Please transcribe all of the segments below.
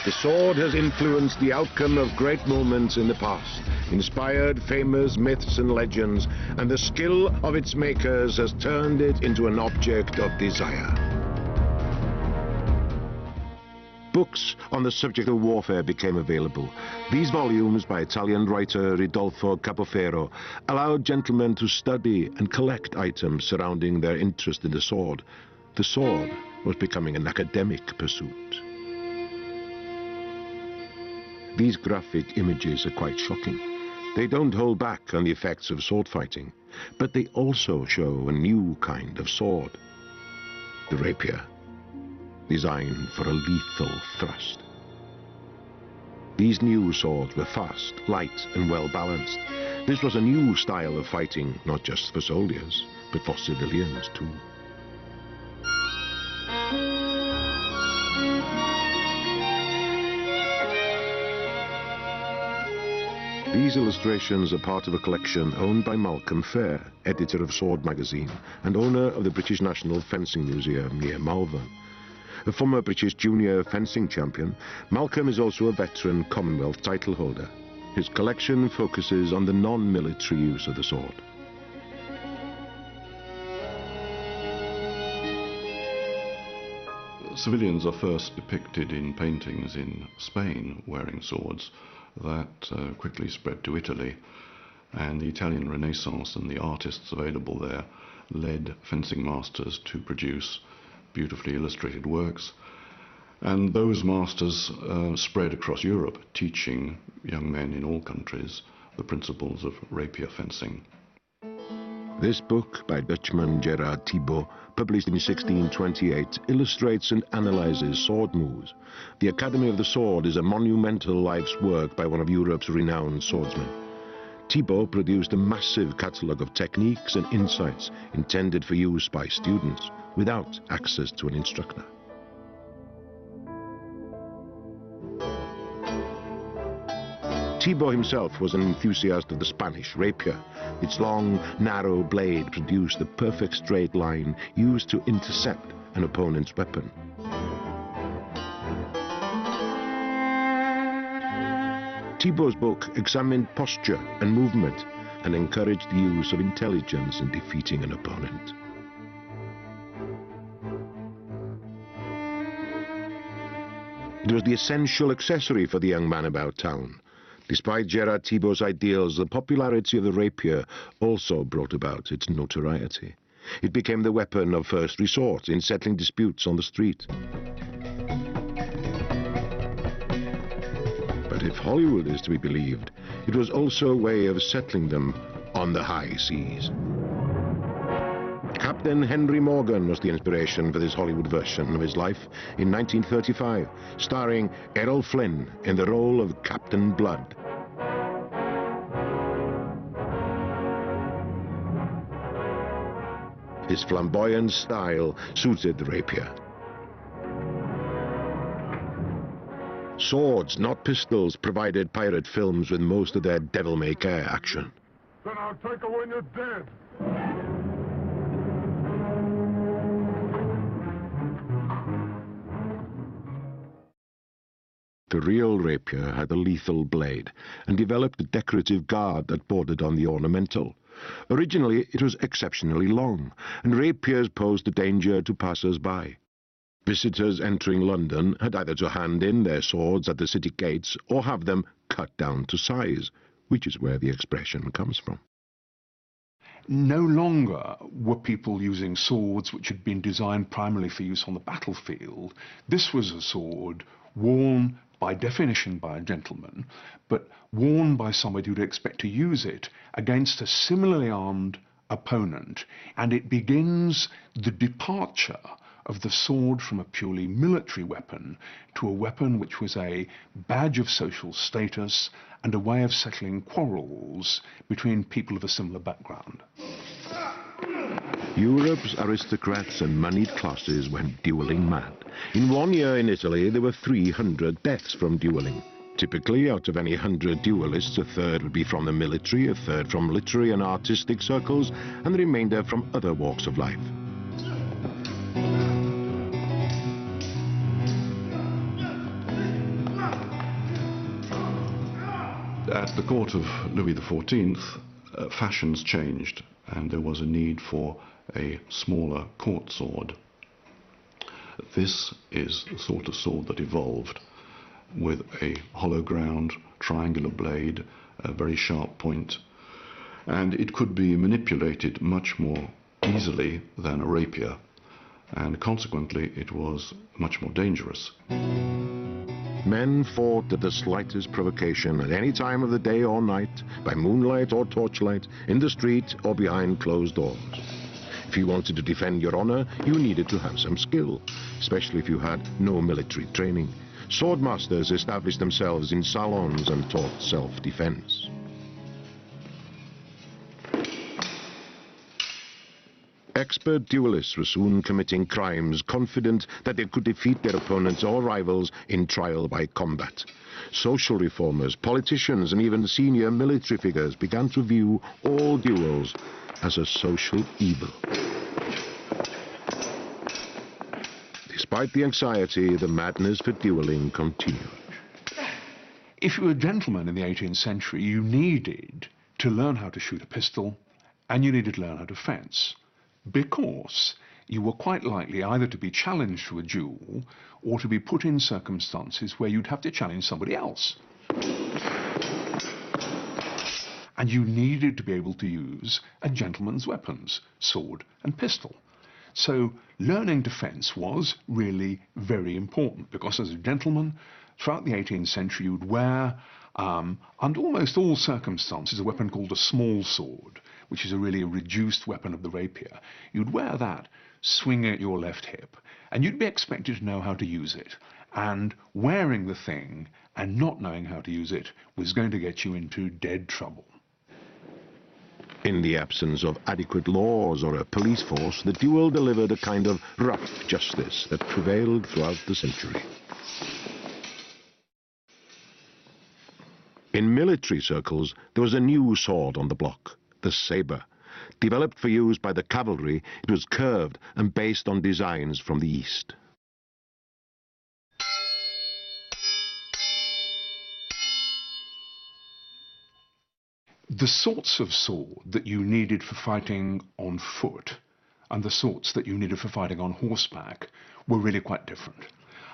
The sword has influenced the outcome of great moments in the past, inspired famous myths and legends, and the skill of its makers has turned it into an object of desire. Books on the subject of warfare became available. These volumes by Italian writer Ridolfo Capofero allowed gentlemen to study and collect items surrounding their interest in the sword. The sword was becoming an academic pursuit. These graphic images are quite shocking. They don't hold back on the effects of sword fighting, but they also show a new kind of sword, the rapier, designed for a lethal thrust. These new swords were fast, light, and well balanced. This was a new style of fighting, not just for soldiers, but for civilians too. These illustrations are part of a collection owned by Malcolm Fair, editor of Sword magazine and owner of the British National Fencing Museum near Malvern. A former British junior fencing champion, Malcolm is also a veteran Commonwealth title holder. His collection focuses on the non-military use of the sword. Civilians are first depicted in paintings in Spain wearing swords. That quickly spread to Italy, and the Italian Renaissance and the artists available there led fencing masters to produce beautifully illustrated works, and those masters spread across Europe, teaching young men in all countries the principles of rapier fencing. This book by Dutchman Gerard Thibaut, published in 1628, illustrates and analyzes sword moves. The Academy of the Sword is a monumental life's work by one of Europe's renowned swordsmen. Thibaut produced a massive catalogue of techniques and insights intended for use by students without access to an instructor. Thibaut himself was an enthusiast of the Spanish rapier. Its long, narrow blade produced the perfect straight line used to intercept an opponent's weapon. Thibaut's book examined posture and movement and encouraged the use of intelligence in defeating an opponent. It was the essential accessory for the young man about town. Despite Gerard Thibaut's ideals, the popularity of the rapier also brought about its notoriety. It became the weapon of first resort in settling disputes on the street. But if Hollywood is to be believed, it was also a way of settling them on the high seas. Captain Henry Morgan was the inspiration for this Hollywood version of his life in 1935, starring Errol Flynn in the role of Captain Blood. His flamboyant style suited the rapier. Swords, not pistols, provided pirate films with most of their devil-may-care action. Then I'll take her when you're dead. The real rapier had a lethal blade and developed a decorative guard that bordered on the ornamental. Originally, it was exceptionally long, and rapiers posed a danger to passers-by. Visitors entering London had either to hand in their swords at the city gates or have them cut down to size, which is where the expression comes from. No longer were people using swords which had been designed primarily for use on the battlefield. This was a sword worn by definition by a gentleman, but worn by somebody who'd expect to use it against a similarly armed opponent, and it begins the departure of the sword from a purely military weapon to a weapon which was a badge of social status and a way of settling quarrels between people of a similar background. Europe's aristocrats and moneyed classes went duelling mad. In 1 year in Italy, there were 300 deaths from dueling. Typically, out of any 100 duelists, a third would be from the military, a third from literary and artistic circles, and the remainder from other walks of life. At the court of Louis XIV, fashions changed, and there was a need for a smaller court sword. This is the sort of sword that evolved with a hollow ground, triangular blade, a very sharp point, and it could be manipulated much more easily than a rapier, and consequently it was much more dangerous. Men fought at the slightest provocation at any time of the day or night, by moonlight or torchlight, in the street or behind closed doors. If you wanted to defend your honor, you needed to have some skill, especially if you had no military training. Swordmasters established themselves in salons and taught self-defense. Expert duelists were soon committing crimes, confident that they could defeat their opponents or rivals in trial by combat. Social reformers, politicians, and even senior military figures began to view all duels as a social evil. Despite the anxiety, the madness for dueling continued. If you were a gentleman in the 18th century, you needed to learn how to shoot a pistol, and you needed to learn how to fence, because you were quite likely either to be challenged to a duel or to be put in circumstances where you'd have to challenge somebody else. And you needed to be able to use a gentleman's weapons, sword and pistol. So learning defence was really very important, because as a gentleman, throughout the 18th century, you'd wear, under almost all circumstances, a weapon called a small sword, which is really a reduced weapon of the rapier. You'd wear that, swinging at your left hip, and you'd be expected to know how to use it. And wearing the thing and not knowing how to use it was going to get you into dead trouble. In the absence of adequate laws or a police force, the duel delivered a kind of rough justice that prevailed throughout the century. In military circles, there was a new sword on the block, the saber. Developed for use by the cavalry, it was curved and based on designs from the East. The sorts of sword that you needed for fighting on foot and the sorts that you needed for fighting on horseback were really quite different.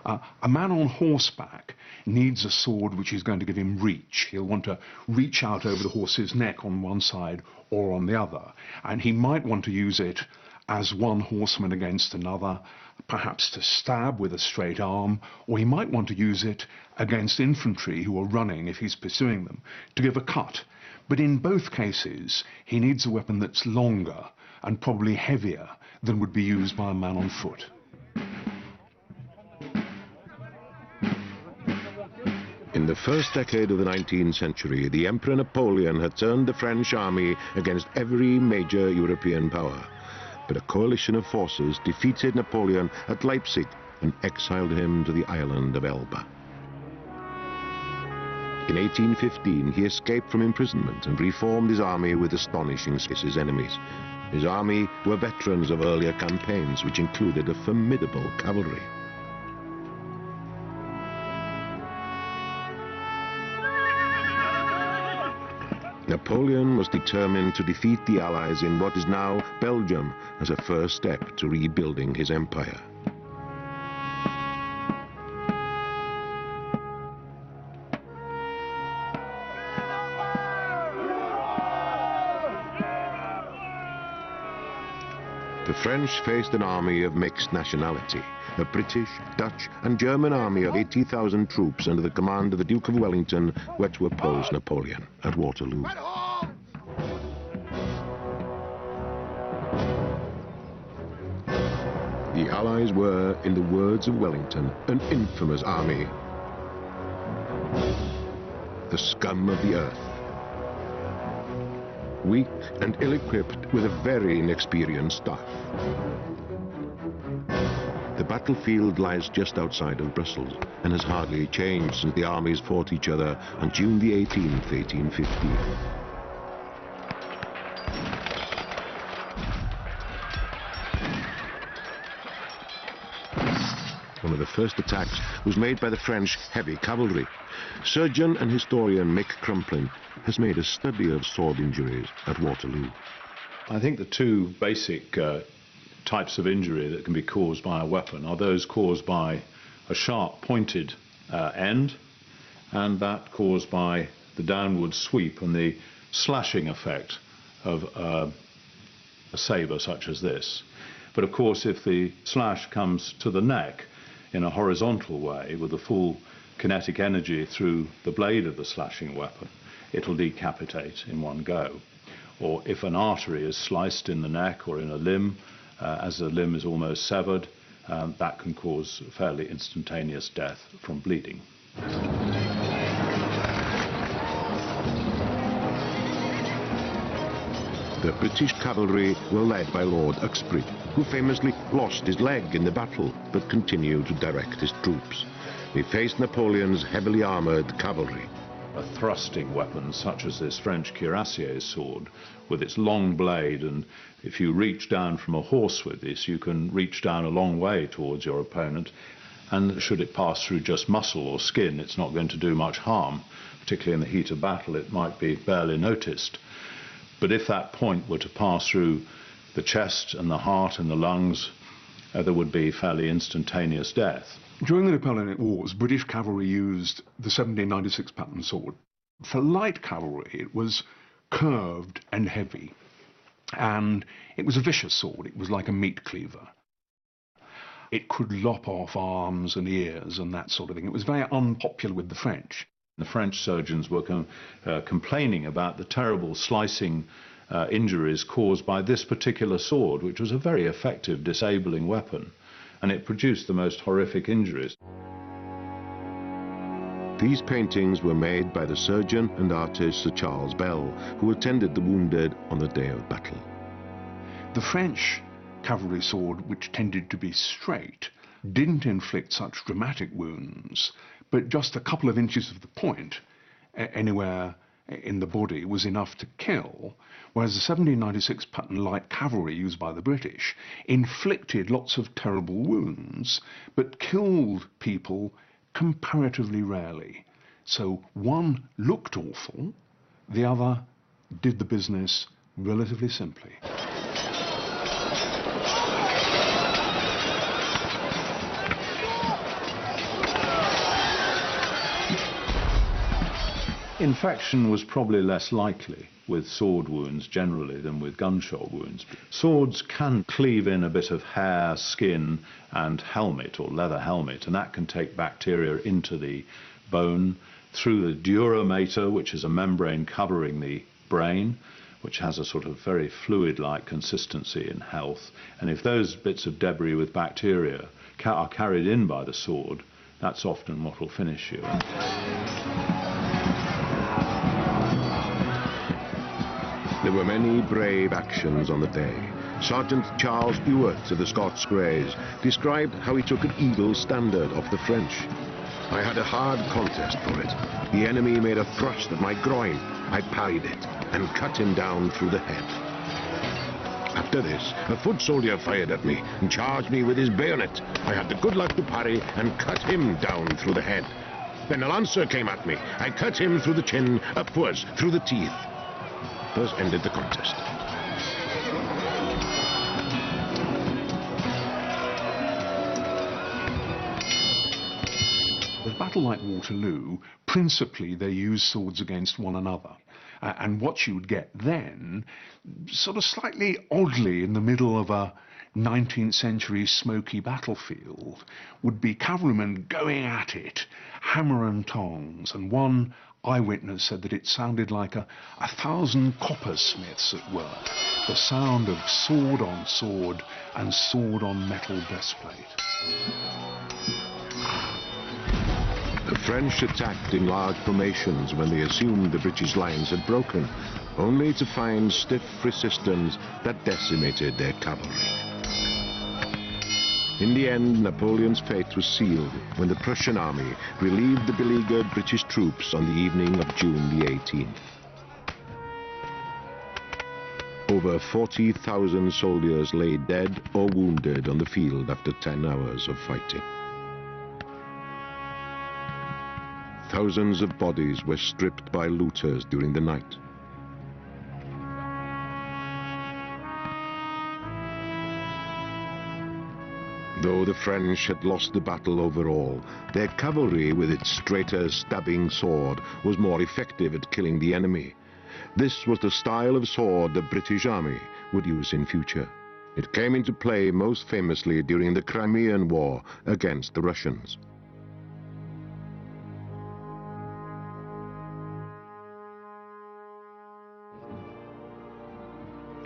A man on horseback needs a sword which is going to give him reach. He'll want to reach out over the horse's neck on one side or on the other, and he might want to use it as one horseman against another, perhaps to stab with a straight arm, or he might want to use it against infantry who are running if he's pursuing them, to give a cut. But in both cases, he needs a weapon that's longer and probably heavier than would be used by a man on foot. In the first decade of the 19th century, the Emperor Napoleon had turned the French army against every major European power. But a coalition of forces defeated Napoleon at Leipzig and exiled him to the island of Elba. In 1815, he escaped from imprisonment and reformed his army with astonishing success against his enemies. His army were veterans of earlier campaigns, which included a formidable cavalry. Napoleon was determined to defeat the Allies in what is now Belgium as a first step to rebuilding his empire. The French faced an army of mixed nationality. A British, Dutch and German army of 80,000 troops under the command of the Duke of Wellington were to oppose Napoleon at Waterloo. The Allies were, in the words of Wellington, an infamous army. The scum of the earth. Weak and ill-equipped with a very inexperienced staff. The battlefield lies just outside of Brussels and has hardly changed since the armies fought each other on June the 18th, 1815. One of the first attacks was made by the French heavy cavalry. Surgeon and historian Mick Crumplin has made a study of sword injuries at Waterloo. I think the two basic types of injury that can be caused by a weapon are those caused by a sharp pointed end, and that caused by the downward sweep and the slashing effect of a sabre such as this. But of course, if the slash comes to the neck in a horizontal way with the full kinetic energy through the blade of the slashing weapon, it'll decapitate in one go. Or if an artery is sliced in the neck or in a limb, as the limb is almost severed, that can cause fairly instantaneous death from bleeding. The British cavalry were led by Lord Uxbridge, who famously lost his leg in the battle, but continued to direct his troops. They faced Napoleon's heavily armoured cavalry. A thrusting weapon such as this French cuirassier's sword, with its long blade, and if you reach down from a horse with this, you can reach down a long way towards your opponent, and should it pass through just muscle or skin, it's not going to do much harm. Particularly in the heat of battle, it might be barely noticed. But if that point were to pass through the chest and the heart and the lungs, there would be fairly instantaneous death. During the Napoleonic Wars, British cavalry used the 1796 pattern sword. For light cavalry, it was curved and heavy, and it was a vicious sword. It was like a meat cleaver. It could lop off arms and ears and that sort of thing. It was very unpopular with the French. The French surgeons were complaining about the terrible slicing injuries caused by this particular sword, which was a very effective disabling weapon, and it produced the most horrific injuries. These paintings were made by the surgeon and artist Sir Charles Bell, who attended the wounded on the day of battle. The French cavalry sword, which tended to be straight, didn't inflict such dramatic wounds, but just a couple of inches of the point anywhere in the body was enough to kill, whereas the 1796 pattern light cavalry used by the British inflicted lots of terrible wounds, but killed people comparatively rarely. So one looked awful, the other did the business relatively simply. Infection was probably less likely with sword wounds generally than with gunshot wounds. Swords can cleave in a bit of hair, skin and helmet or leather helmet, and that can take bacteria into the bone through the dura mater, which is a membrane covering the brain, which has a sort of very fluid-like consistency in health. And if those bits of debris with bacteria are carried in by the sword, that's often what will finish you. There were many brave actions on the day. Sergeant Charles Ewart of the Scots Greys described how he took an eagle standard off the French. I had a hard contest for it. The enemy made a thrust at my groin. I parried it and cut him down through the head. After this, a foot soldier fired at me and charged me with his bayonet. I had the good luck to parry and cut him down through the head. Then a lancer came at me. I cut him through the chin, upwards, through the teeth. Thus ended the contest. With a battle like Waterloo, principally they used swords against one another. And what you would get then, sort of slightly oddly in the middle of a 19th century smoky battlefield, would be cavalrymen going at it, hammer and tongs, and one eyewitness said that it sounded like 1,000 coppersmiths at work, the sound of sword on sword and sword on metal breastplate. The French attacked in large formations when they assumed the British lines had broken, only to find stiff resistance that decimated their cavalry. In the end, Napoleon's fate was sealed when the Prussian army relieved the beleaguered British troops on the evening of June the 18th. Over 40,000 soldiers lay dead or wounded on the field after 10 hours of fighting. thousands of bodies were stripped by looters during the night. Though the French had lost the battle overall, their cavalry with its straighter stabbing sword was more effective at killing the enemy. This was the style of sword the British Army would use in future. It came into play most famously during the Crimean War against the Russians.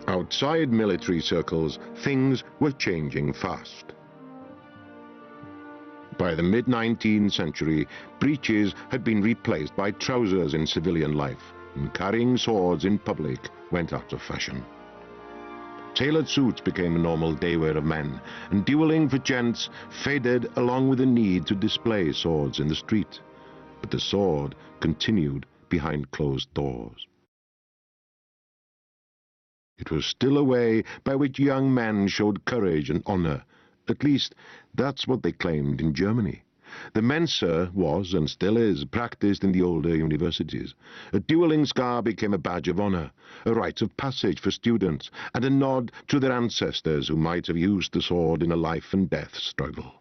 Outside military circles, things were changing fast. By the mid-19th century, breeches had been replaced by trousers in civilian life, and carrying swords in public went out of fashion. Tailored suits became a normal day wear of men, and dueling for gents faded along with the need to display swords in the street. But the sword continued behind closed doors. It was still a way by which young men showed courage and honor. At least, that's what they claimed in Germany. The Mensa was, and still is, practiced in the older universities. A dueling scar became a badge of honor, a rite of passage for students, and a nod to their ancestors who might have used the sword in a life-and-death struggle.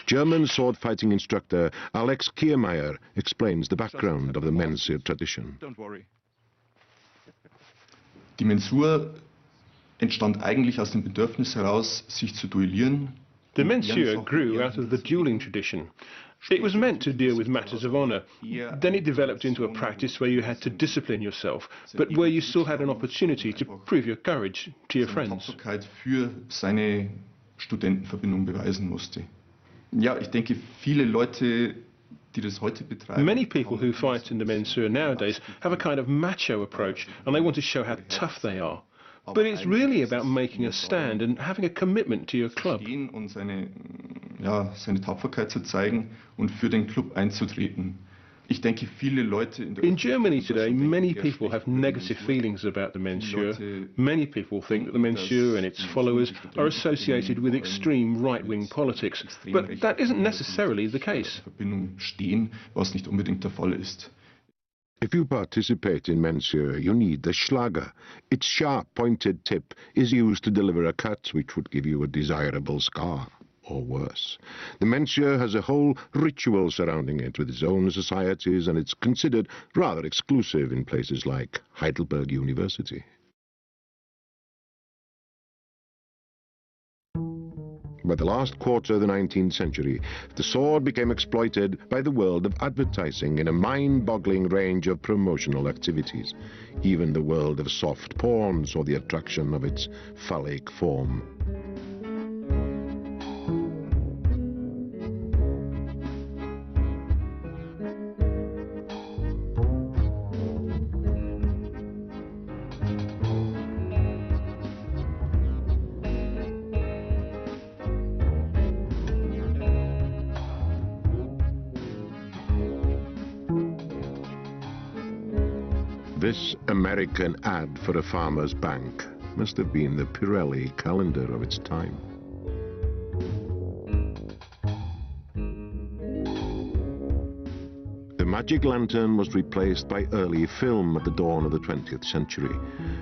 German sword-fighting instructor Alex Kiermeier explains the background of the Mensa tradition. Don't worry. Die Mensur entstand eigentlich aus dem Bedürfnis heraus, sich zu duellieren. The mensure grew out of the dueling tradition. It was meant to deal with matters of honour. Then it developed into a practice where you had to discipline yourself, but where you still had an opportunity to prove your courage to your friends. Tapferkeit für seine Studentenverbindung beweisen musste. Ja, ich denke, viele Leute, die das heute betreiben. Many people who fight in the mensure nowadays have a kind of macho approach, and they want to show how tough they are. But it's really about making a stand and having a commitment to your club. Und seine Tapferkeit zu zeigen und für den Club einzutreten. Ich denke, viele Leute in Germany today, many people have negative feelings about the mensure. Many people think that the mensure and its followers are associated with extreme right-wing politics, but that isn't necessarily the case. Verbindung stehen, was nicht unbedingt der Fall ist. If you participate in mensure, you need the Schlager. Its sharp, pointed tip is used to deliver a cut which would give you a desirable scar, or worse. The mensure has a whole ritual surrounding it with its own societies, and it's considered rather exclusive in places like Heidelberg University. By the last quarter of the 19th century, the sword became exploited by the world of advertising in a mind-boggling range of promotional activities. Even the world of soft porn saw the attraction of its phallic form. This American ad for a farmer's bank must have been the Pirelli calendar of its time. The magic lantern was replaced by early film at the dawn of the 20th century.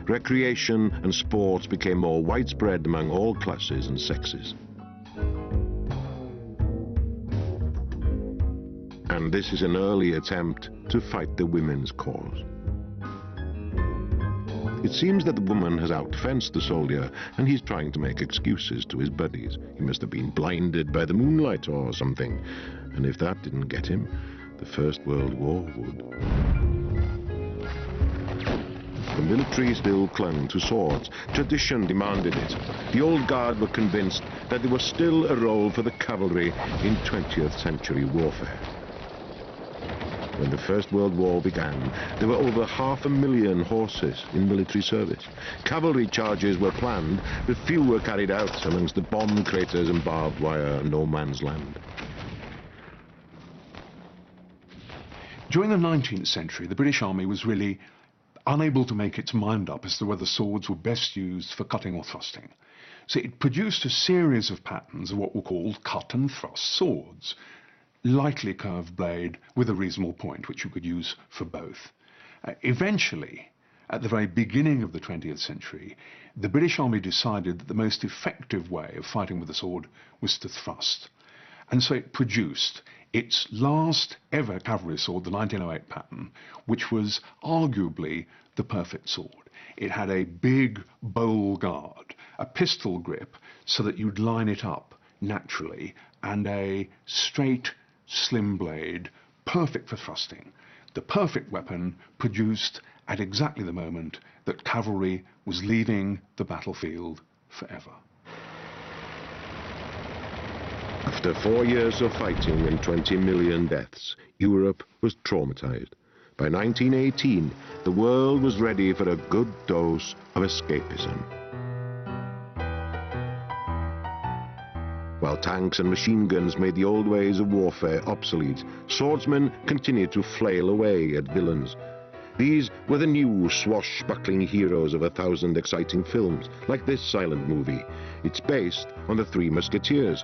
Recreation and sports became more widespread among all classes and sexes. And this is an early attempt to fight the women's cause. It seems that the woman has outfenced the soldier, and he's trying to make excuses to his buddies. He must have been blinded by the moonlight or something, and if that didn't get him, the First World War would. The military still clung to swords. Tradition demanded it. The old guard were convinced that there was still a role for the cavalry in 20th century warfare. When the First World War began, there were over 500,000 horses in military service. Cavalry charges were planned, but few were carried out amongst the bomb craters and barbed wire no man's land. During the 19th century, the British Army was really unable to make its mind up as to whether swords were best used for cutting or thrusting. So it produced a series of patterns of what were called cut and thrust swords. lightly curved blade with a reasonable point, which you could use for both. Eventually, at the very beginning of the 20th century, the British Army decided that the most effective way of fighting with a sword was to thrust. And so it produced its last ever cavalry sword, the 1908 pattern, which was arguably the perfect sword. It had a big bowl guard, a pistol grip so that you'd line it up naturally, and a straight, slim blade, perfect for thrusting. The perfect weapon produced at exactly the moment that cavalry was leaving the battlefield forever. After 4 years of fighting and 20 million deaths, Europe was traumatized. By 1918, the world was ready for a good dose of escapism. While tanks and machine guns made the old ways of warfare obsolete, swordsmen continued to flail away at villains. These were the new swashbuckling heroes of 1,000 exciting films, like this silent movie. It's based on the Three Musketeers.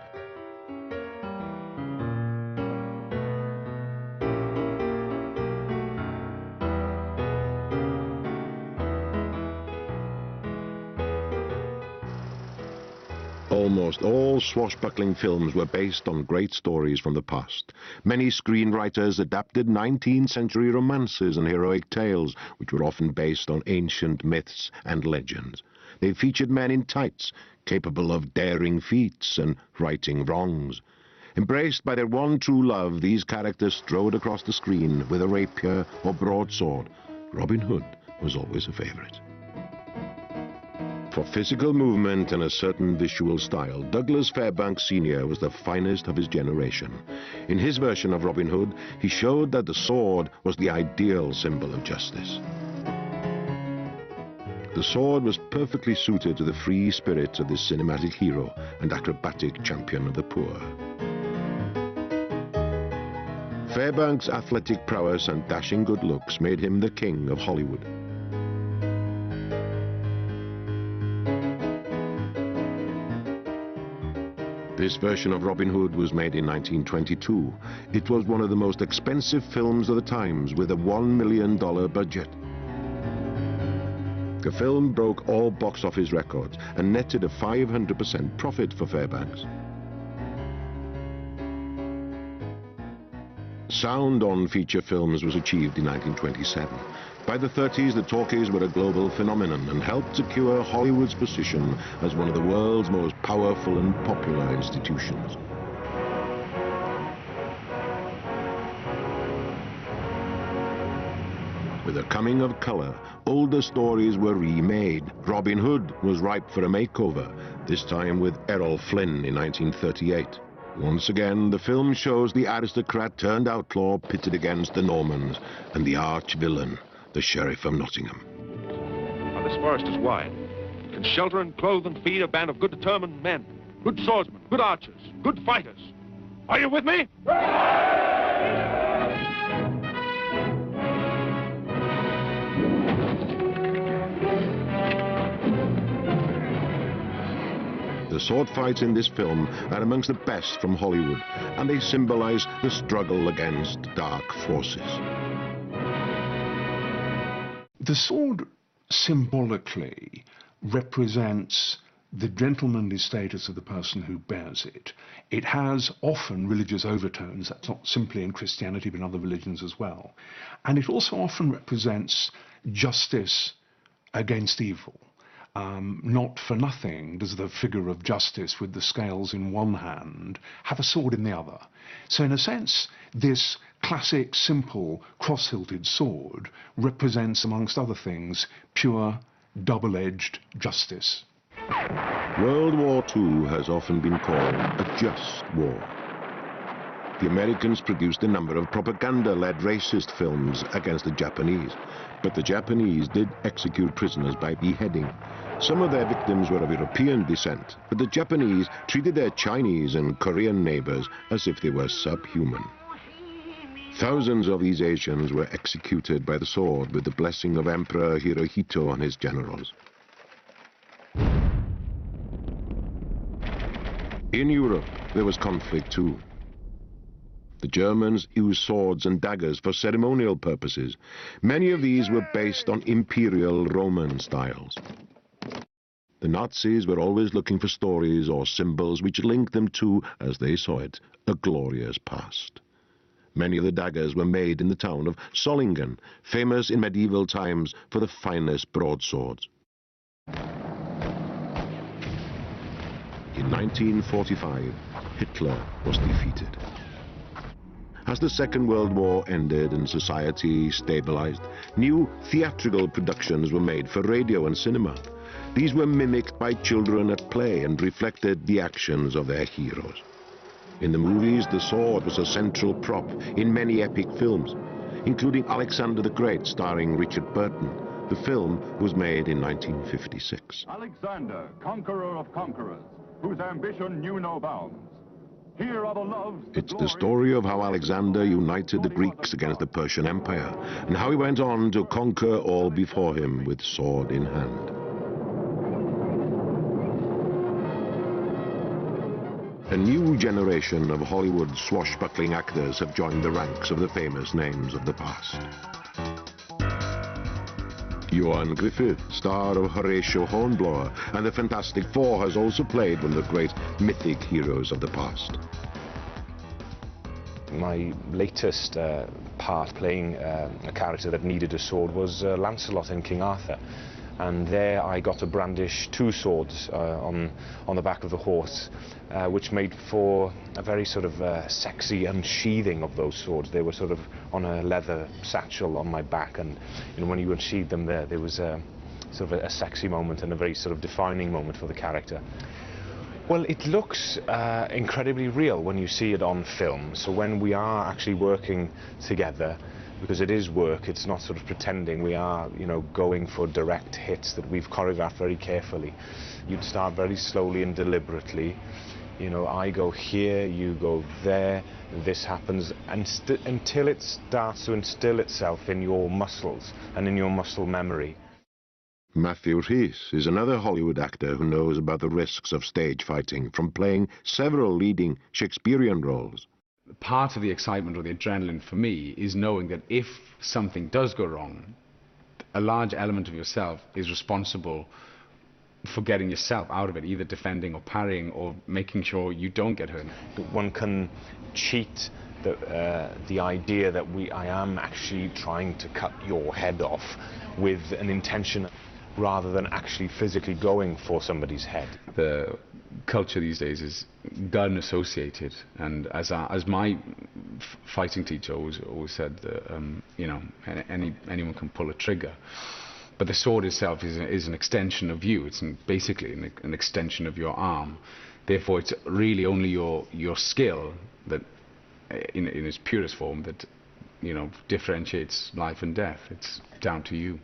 Almost all swashbuckling films were based on great stories from the past. Many screenwriters adapted 19th century romances and heroic tales, which were often based on ancient myths and legends. They featured men in tights, capable of daring feats and righting wrongs. Embraced by their one true love, these characters strode across the screen with a rapier or broadsword. Robin Hood was always a favorite. For physical movement and a certain visual style, Douglas Fairbanks Sr. was the finest of his generation. In his version of Robin Hood, he showed that the sword was the ideal symbol of justice. The sword was perfectly suited to the free spirit of this cinematic hero and acrobatic champion of the poor. Fairbanks' athletic prowess and dashing good looks made him the king of Hollywood. This version of Robin Hood was made in 1922. It was one of the most expensive films of the times, with a $1 million budget. The film broke all box office records and netted a 500% profit for Fairbanks. Sound on feature films was achieved in 1927. By the 30s, the talkies were a global phenomenon and helped secure Hollywood's position as one of the world's most powerful and popular institutions. With the coming of color, older stories were remade. Robin Hood was ripe for a makeover, this time with Errol Flynn in 1938. Once again, the film shows the aristocrat turned outlaw pitted against the Normans and the arch-villain, the Sheriff of Nottingham. Now, this forest is wide. It can shelter and clothe and feed a band of good determined men. Good swordsmen, good archers, good fighters. Are you with me? The sword fights in this film are amongst the best from Hollywood, and they symbolize the struggle against dark forces. The sword symbolically represents the gentlemanly status of the person who bears it. It has often religious overtones. That's not simply in Christianity but in other religions as well. And it also often represents justice against evil. Not for nothing does the figure of justice with the scales in one hand have a sword in the other. So in a sense, this classic, simple, cross-hilted sword represents, amongst other things, pure, double-edged justice. World War II has often been called a just war. The Americans produced a number of propaganda-led racist films against the Japanese, but the Japanese did execute prisoners by beheading. Some of their victims were of European descent, but the Japanese treated their Chinese and Korean neighbors as if they were subhuman. Thousands of these Asians were executed by the sword with the blessing of Emperor Hirohito and his generals. In Europe, there was conflict too. The Germans used swords and daggers for ceremonial purposes. Many of these were based on imperial Roman styles. The Nazis were always looking for stories or symbols which linked them to, as they saw it, a glorious past. Many of the daggers were made in the town of Solingen, famous in medieval times for the finest broadswords. In 1945, Hitler was defeated. As the Second World War ended and society stabilized, new theatrical productions were made for radio and cinema. These were mimicked by children at play and reflected the actions of their heroes. In the movies, the sword was a central prop in many epic films, including Alexander the Great, starring Richard Burton. The film was made in 1956. Alexander, conqueror of conquerors, whose ambition knew no bounds. Here are the loves, It's the story of how Alexander united the Greeks against the Persian Empire, and how he went on to conquer all before him with sword in hand. A new generation of Hollywood swashbuckling actors have joined the ranks of the famous names of the past. Johan Griffith, star of Horatio Hornblower, and the Fantastic Four, has also played one of the great mythic heroes of the past. My latest part playing a character that needed a sword was Lancelot in King Arthur. And there I got to brandish two swords on the back of the horse, which made for a very sort of sexy unsheathing of those swords. They were sort of on a leather satchel on my back, and you know, when you unsheathed them there was a sort of a sexy moment and a very sort of defining moment for the character. Well, it looks incredibly real when you see it on film. So when we are actually working together, because it is work, it's not sort of pretending, we are, you know, going for direct hits that we've choreographed very carefully. You'd start very slowly and deliberately. You know, I go here, you go there, this happens, and until it starts to instill itself in your muscles and in your muscle memory. Matthew Rhys is another Hollywood actor who knows about the risks of stage fighting from playing several leading Shakespearean roles. Part of the excitement or the adrenaline for me is knowing that if something does go wrong, a large element of yourself is responsible for getting yourself out of it, either defending or parrying or making sure you don't get hurt. One can cheat the idea that I am actually trying to cut your head off with an intention rather than actually physically going for somebody's head. The culture these days is gun associated, and as my fighting teacher always said, you know, anyone can pull a trigger, but the sword itself is an extension of you. It's basically an extension of your arm. Therefore, it's really only your skill that, in its purest form, that, you know, differentiates life and death. It's down to you.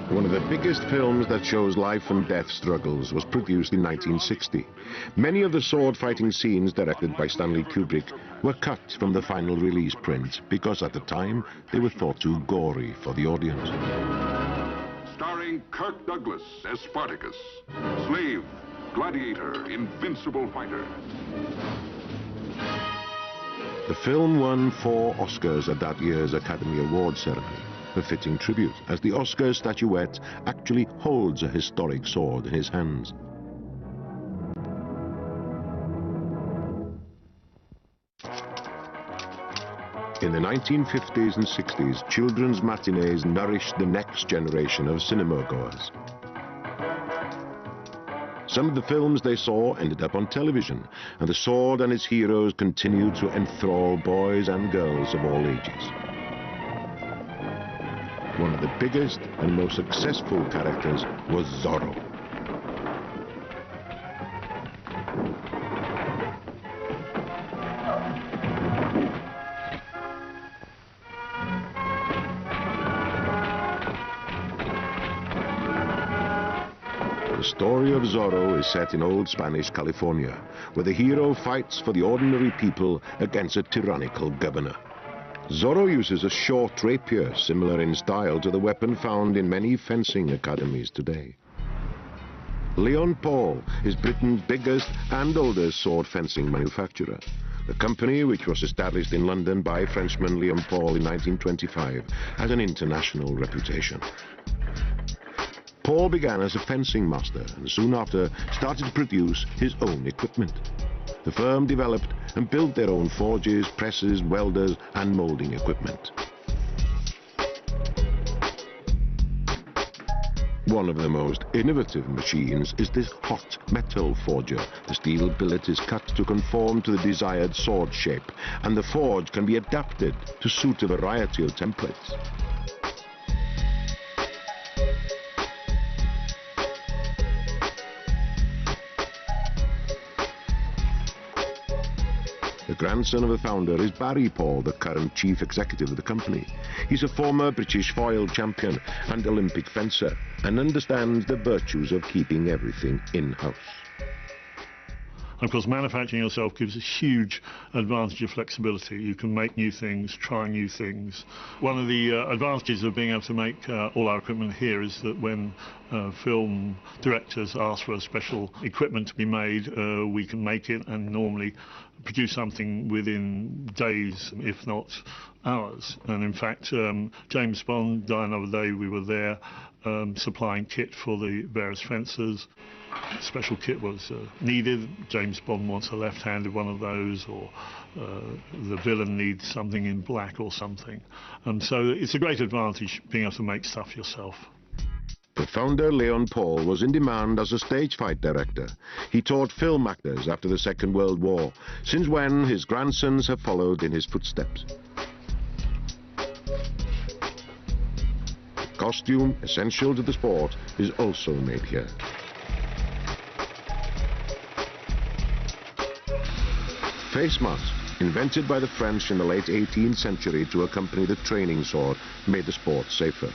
One of the biggest films that shows life and death struggles was produced in 1960. Many of the sword-fighting scenes directed by Stanley Kubrick were cut from the final release print because at the time they were thought too gory for the audience. starring Kirk Douglas as Spartacus, slave, gladiator, invincible fighter. The film won 4 Oscars at that year's Academy Awards ceremony, a fitting tribute, as the Oscar statuette actually holds a historic sword in his hands. In the 1950s and 60s, children's matinees nourished the next generation of cinema-goers. Some of the films they saw ended up on television, and the sword and its heroes continued to enthrall boys and girls of all ages. One of the biggest and most successful characters was Zorro. The story of Zorro is set in old Spanish California, where the hero fights for the ordinary people against a tyrannical governor. Zorro uses a short rapier, similar in style to the weapon found in many fencing academies today. Leon Paul is Britain's biggest and oldest sword fencing manufacturer. The company, which was established in London by Frenchman Leon Paul in 1925, has an international reputation. Paul began as a fencing master and soon after started to produce his own equipment. The firm developed and built their own forges, presses, welders and moulding equipment. One of the most innovative machines is this hot metal forger. The steel billet is cut to conform to the desired sword shape, and the forge can be adapted to suit a variety of templates. The grandson of the founder is Barry Paul, the current chief executive of the company. He's a former British foil champion and Olympic fencer and understands the virtues of keeping everything in-house. Of course, manufacturing yourself gives a huge advantage of flexibility. You can make new things, try new things. One of the advantages of being able to make all our equipment here is that when film directors ask for a special equipment to be made, we can make it and normally produce something within days, if not hours. And in fact, James Bond died another day. We were there supplying kit for the various fencers. Special kit was needed. James Bond wants a left-handed one of those, or the villain needs something in black or something. And so it's a great advantage being able to make stuff yourself. The founder, Leon Paul, was in demand as a stage fight director. He taught film actors after the Second World War, since when his grandsons have followed in his footsteps. The costume, essential to the sport, is also made here. Face masks, invented by the French in the late 18th century to accompany the training sword, made the sport safer,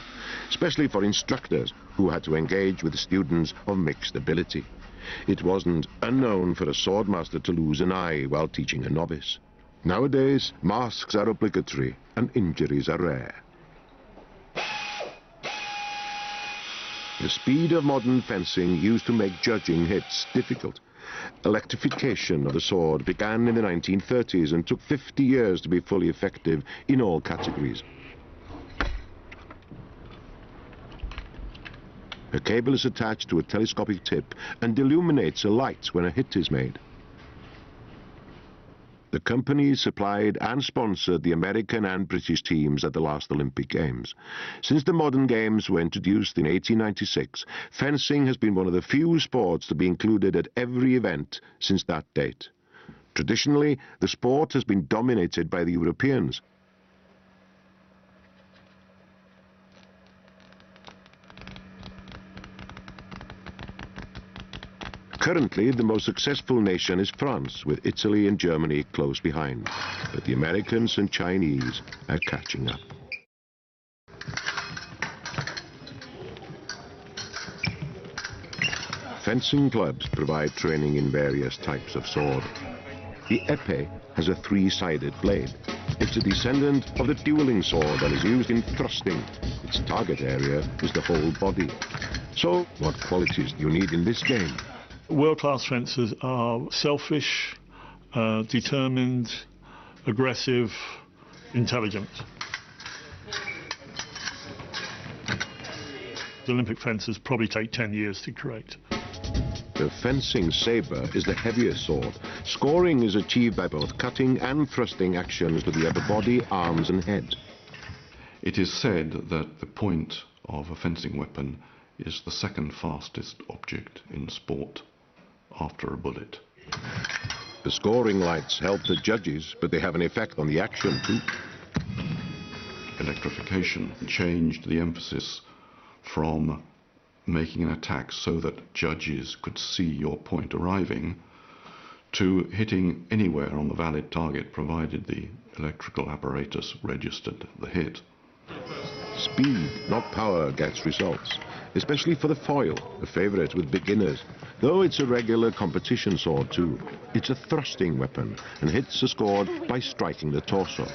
especially for instructors who had to engage with students of mixed ability. It wasn't unknown for a swordmaster to lose an eye while teaching a novice. Nowadays, masks are obligatory and injuries are rare. The speed of modern fencing used to make judging hits difficult. Electrification of the sword began in the 1930s and took 50 years to be fully effective in all categories. A cable is attached to a telescopic tip and illuminates a light when a hit is made. The company supplied and sponsored the American and British teams at the last Olympic Games. Since the modern games were introduced in 1896, fencing has been one of the few sports to be included at every event since that date. Traditionally, the sport has been dominated by the Europeans. Currently, the most successful nation is France, with Italy and Germany close behind. But the Americans and Chinese are catching up. Fencing clubs provide training in various types of sword. The épée has a three-sided blade. It's a descendant of the dueling sword and is used in thrusting. Its target area is the whole body. So, what qualities do you need in this game? World-class fencers are selfish, determined, aggressive, intelligent. The Olympic fencers probably take 10 years to create. The fencing sabre is the heaviest sword. Scoring is achieved by both cutting and thrusting actions with the upper body, arms and head. It is said that the point of a fencing weapon is the second fastest object in sport, after a bullet. The scoring lights help the judges, but they have an effect on the action too. Electrification changed the emphasis from making an attack so that judges could see your point arriving to hitting anywhere on the valid target provided the electrical apparatus registered the hit. Speed, not power, gets results, especially for the foil, a favourite with beginners. Though it's a regular competition sword too, it's a thrusting weapon and hits are scored by striking the torso.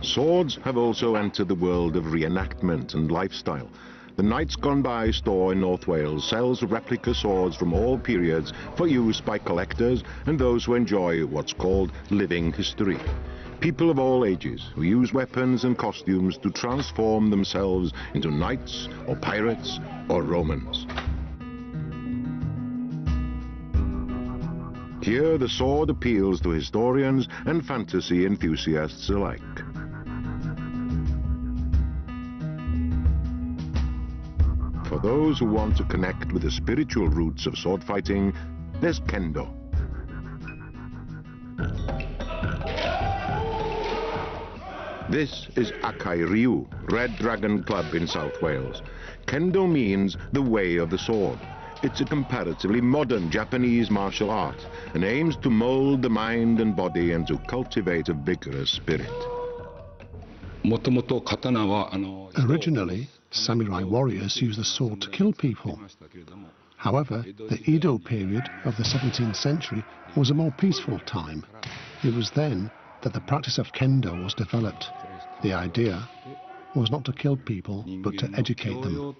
Swords have also entered the world of reenactment and lifestyle. the Knights Gone By store in North Wales sells replica swords from all periods for use by collectors and those who enjoy what's called living history. People of all ages who use weapons and costumes to transform themselves into knights or pirates or Romans. Here the sword appeals to historians and fantasy enthusiasts alike. For those who want to connect with the spiritual roots of sword fighting, there's Kendo. This is Akai Ryu, Red Dragon Club in South Wales. Kendo means the way of the sword. It's a comparatively modern Japanese martial art and aims to mold the mind and body and to cultivate a vigorous spirit. Originally, samurai warriors used the sword to kill people. However, the Edo period of the 17th century was a more peaceful time. It was then that the practice of kendo was developed. The idea was not to kill people, but to educate them.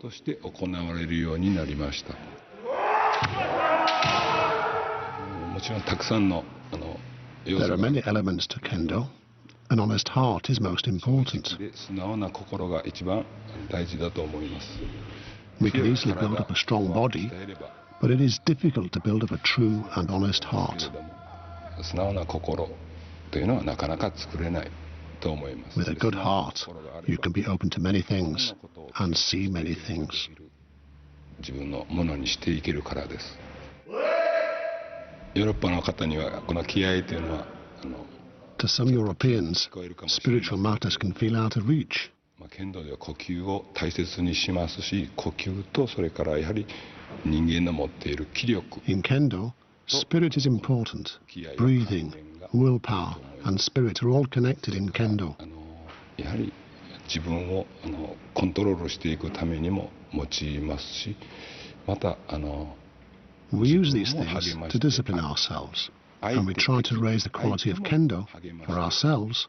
There are many elements to kendo. An honest heart is most important. We can easily build up a strong body, but it is difficult to build up a true and honest heart. With a good heart, you can be open to many things and see many things. To some Europeans, spiritual matters can feel out of reach. In kendo, spirit is important. Breathing, willpower and spirit are all connected in kendo. We use these things to discipline ourselves, and we try to raise the quality of kendo for ourselves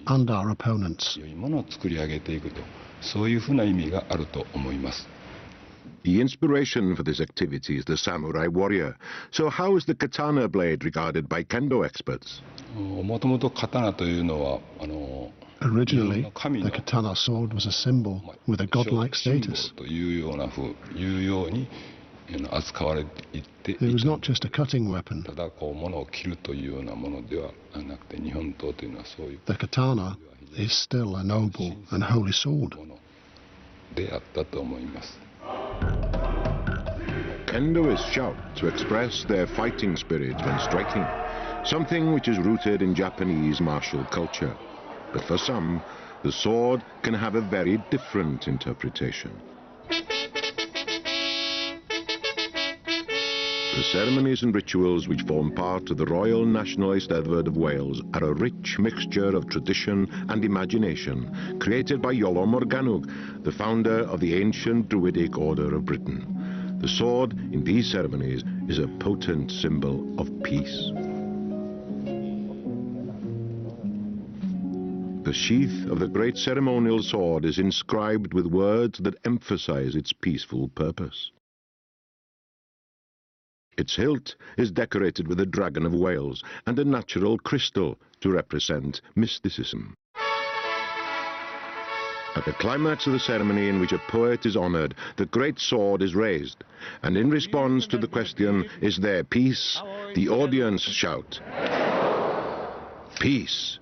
and our opponents. The inspiration for this activity is the samurai warrior. So how is the katana blade regarded by kendo experts? Originally, the katana sword was a symbol with a godlike status. It was not just a cutting weapon. The katana is still a noble and holy sword. Kendo is shout to express their fighting spirit when striking, something which is rooted in Japanese martial culture. But for some, the sword can have a very different interpretation. The ceremonies and rituals which form part of the Royal National Eisteddfod of Wales are a rich mixture of tradition and imagination created by Iolo Morgannwg, the founder of the ancient Druidic Order of Britain. The sword in these ceremonies is a potent symbol of peace. The sheath of the great ceremonial sword is inscribed with words that emphasize its peaceful purpose. Its hilt is decorated with a dragon of Wales and a natural crystal to represent mysticism. At the climax of the ceremony in which a poet is honored, the great sword is raised, and in response to the question, "Is there peace?" the audience shout, "Peace."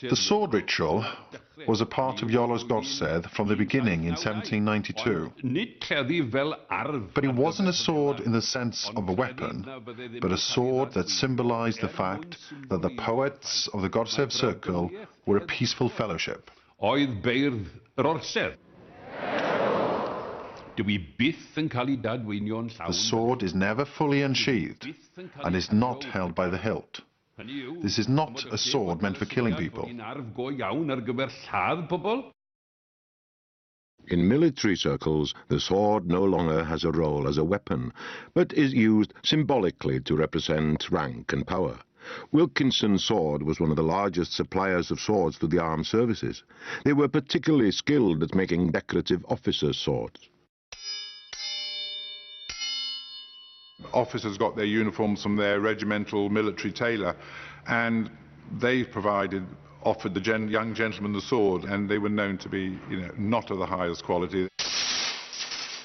The sword ritual was a part of Iolo's godsedd from the beginning in 1792. But it wasn't a sword in the sense of a weapon, but a sword that symbolized the fact that the poets of the godsedd circle were a peaceful fellowship. The sword is never fully unsheathed and is not held by the hilt. This is not a sword meant for killing people. In military circles, the sword no longer has a role as a weapon, but is used symbolically to represent rank and power. Wilkinson's sword was one of the largest suppliers of swords to the armed services. They were particularly skilled at making decorative officers' swords. Officers got their uniforms from their regimental military tailor, and they offered the young gentleman the sword, and they were known to be, not of the highest quality.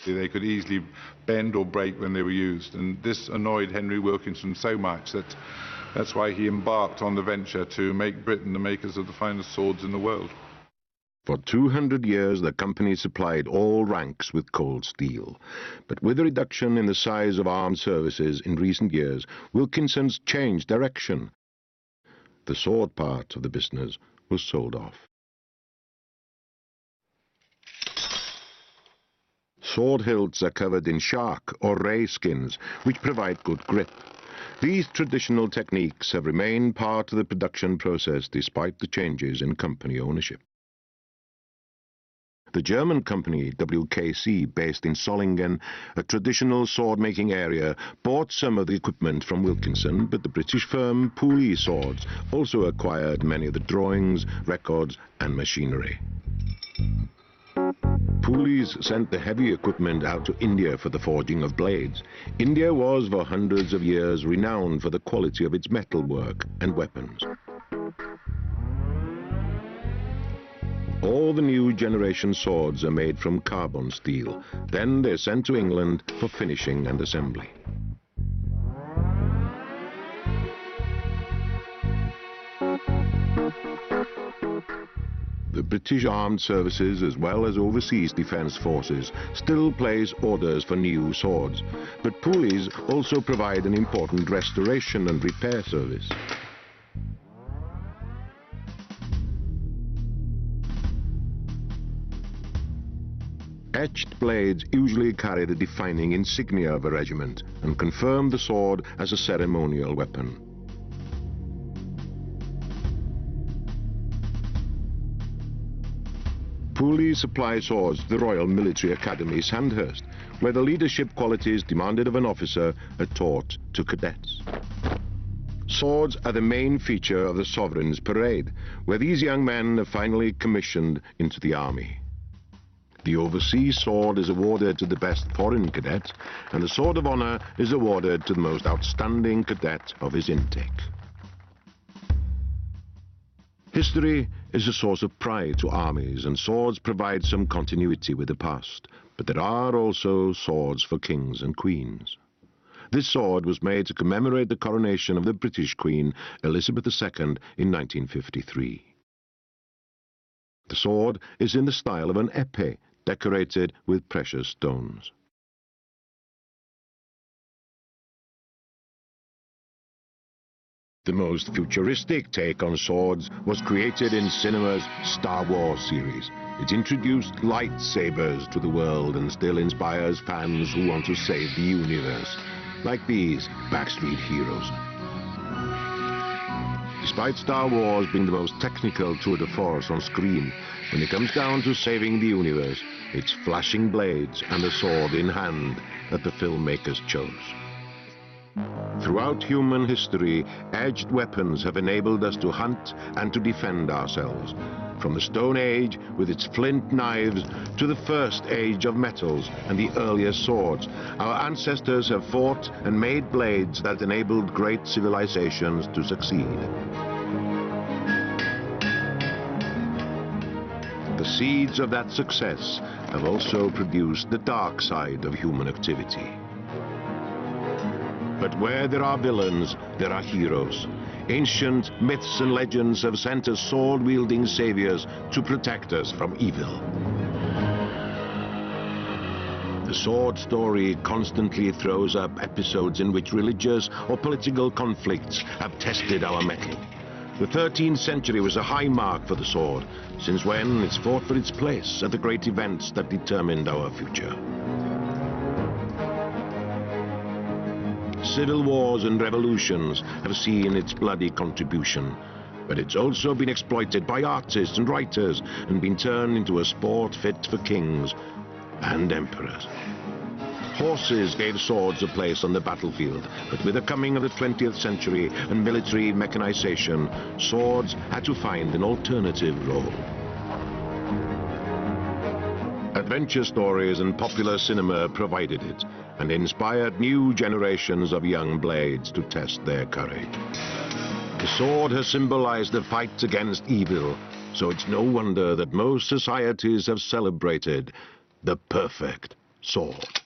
They could easily bend or break when they were used, and this annoyed Henry Wilkinson so much that that's why he embarked on the venture to make Britain the makers of the finest swords in the world. For 200 years, the company supplied all ranks with cold steel. But with the reduction in the size of armed services in recent years, Wilkinson's changed direction. The sword part of the business was sold off. Sword hilts are covered in shark or ray skins, which provide good grip. These traditional techniques have remained part of the production process despite the changes in company ownership. The German company WKC, based in Solingen, a traditional sword-making area, bought some of the equipment from Wilkinson, but the British firm Pooley Swords also acquired many of the drawings, records and machinery. Pooley's sent the heavy equipment out to India for the forging of blades. India was for hundreds of years renowned for the quality of its metalwork and weapons. All the new generation swords are made from carbon steel. Then they're sent to England for finishing and assembly. The British Armed Services, as well as overseas defence forces, still place orders for new swords. But Pooley's also provide an important restoration and repair service. Etched blades usually carry the defining insignia of a regiment and confirm the sword as a ceremonial weapon. Pooley supply swords to the Royal Military Academy, Sandhurst, where the leadership qualities demanded of an officer are taught to cadets. Swords are the main feature of the Sovereign's parade, where these young men are finally commissioned into the army. The overseas sword is awarded to the best foreign cadet, and the Sword of Honour is awarded to the most outstanding cadet of his intake. History is a source of pride to armies, and swords provide some continuity with the past. But there are also swords for kings and queens. This sword was made to commemorate the coronation of the British Queen, Elizabeth II, in 1953. The sword is in the style of an épée, decorated with precious stones. The most futuristic take on swords was created in cinema's Star Wars series. It introduced lightsabers to the world and still inspires fans who want to save the universe, like these Backstreet heroes. Despite Star Wars being the most technical tour de force on screen, when it comes down to saving the universe, it's flashing blades and a sword in hand that the filmmakers chose. Throughout human history, edged weapons have enabled us to hunt and to defend ourselves. From the Stone Age, with its flint knives, to the First Age of metals and the earliest swords, our ancestors have fought and made blades that enabled great civilizations to succeed. The seeds of that success have also produced the dark side of human activity. But where there are villains, there are heroes. Ancient myths and legends have sent us sword-wielding saviors to protect us from evil. The sword story constantly throws up episodes in which religious or political conflicts have tested our mettle. The 13th century was a high mark for the sword, since when it's fought for its place at the great events that determined our future. Civil wars and revolutions have seen its bloody contribution, but it's also been exploited by artists and writers and been turned into a sport fit for kings and emperors. Horses gave swords a place on the battlefield, but with the coming of the 20th century and military mechanization, swords had to find an alternative role. Adventure stories and popular cinema provided it, and inspired new generations of young blades to test their courage. The sword has symbolized the fight against evil, so it's no wonder that most societies have celebrated the perfect sword.